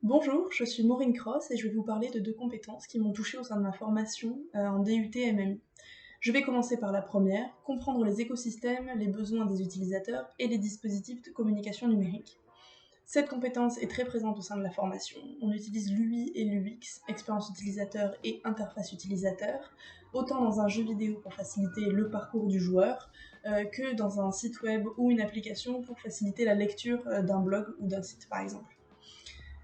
Bonjour, je suis Maureen Cross et je vais vous parler de deux compétences qui m'ont touchée au sein de ma formation en DUT MMI. Je vais commencer par la première, comprendre les écosystèmes, les besoins des utilisateurs et les dispositifs de communication numérique. Cette compétence est très présente au sein de la formation. On utilise l'UI et l'UX, expérience utilisateur et interface utilisateur, autant dans un jeu vidéo pour faciliter le parcours du joueur, que dans un site web ou une application pour faciliter la lecture d'un blog ou d'un site par exemple.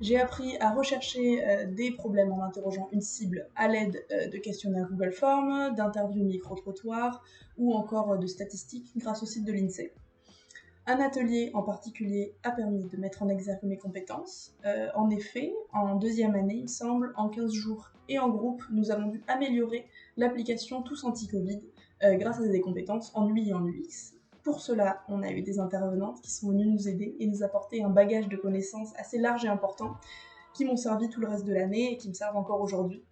J'ai appris à rechercher des problèmes en interrogeant une cible à l'aide de questionnaires Google Forms, d'interviews micro-trottoirs ou encore de statistiques grâce au site de l'INSEE. Un atelier en particulier a permis de mettre en exergue mes compétences. En effet, en deuxième année, il me semble, en 15 jours et en groupe, nous avons dû améliorer l'application Tous Anti-Covid grâce à des compétences en UI et en UX. Pour cela, on a eu des intervenantes qui sont venues nous aider et nous apporter un bagage de connaissances assez large et important qui m'ont servi tout le reste de l'année et qui me servent encore aujourd'hui.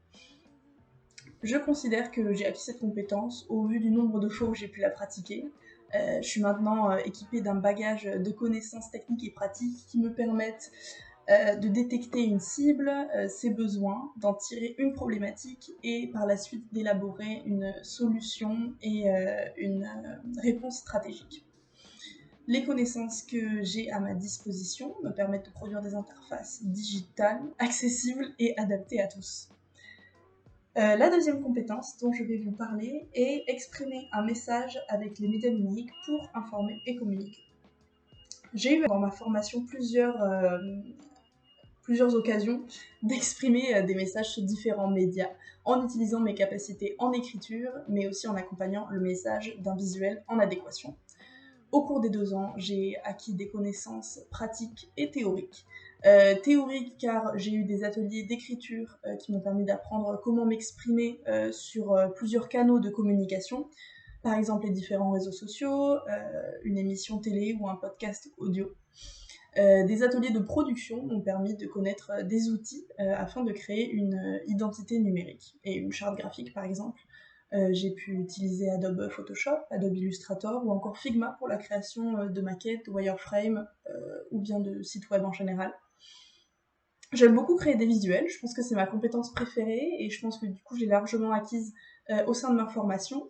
Je considère que j'ai acquis cette compétence au vu du nombre de fois où j'ai pu la pratiquer. Je suis maintenant équipée d'un bagage de connaissances techniques et pratiques qui me permettent de détecter une cible, ses besoins, d'en tirer une problématique et par la suite d'élaborer une solution et une réponse stratégique. Les connaissances que j'ai à ma disposition me permettent de produire des interfaces digitales, accessibles et adaptées à tous. La deuxième compétence dont je vais vous parler est exprimer un message avec les médias numériques pour informer et communiquer. J'ai eu dans ma formation plusieurs occasions d'exprimer des messages sur différents médias en utilisant mes capacités en écriture, mais aussi en accompagnant le message d'un visuel en adéquation. Au cours des 2 ans, j'ai acquis des connaissances pratiques et théoriques. Théorique car j'ai eu des ateliers d'écriture qui m'ont permis d'apprendre comment m'exprimer sur plusieurs canaux de communication, par exemple les différents réseaux sociaux, une émission télé ou un podcast audio. Des ateliers de production m'ont permis de connaître des outils afin de créer une identité numérique et une charte graphique par exemple. J'ai pu utiliser Adobe Photoshop, Adobe Illustrator ou encore Figma pour la création de maquettes, wireframe ou bien de sites web en général. J'aime beaucoup créer des visuels, je pense que c'est ma compétence préférée et je pense que du coup je l'ai largement acquise au sein de ma formation.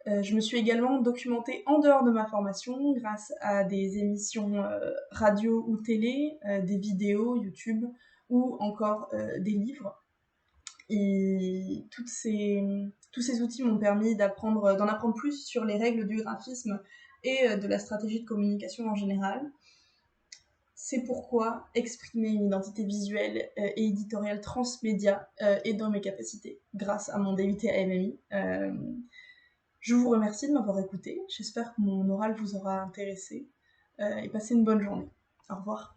Je me suis également documentée en dehors de ma formation grâce à des émissions radio ou télé, des vidéos YouTube ou encore des livres. Et tous ces outils m'ont permis d'en apprendre plus sur les règles du graphisme et de la stratégie de communication en général. C'est pourquoi exprimer une identité visuelle et éditoriale transmédia est dans mes capacités, grâce à mon DUT à MMI. Je vous remercie de m'avoir écouté, j'espère que mon oral vous aura intéressé et passez une bonne journée. Au revoir.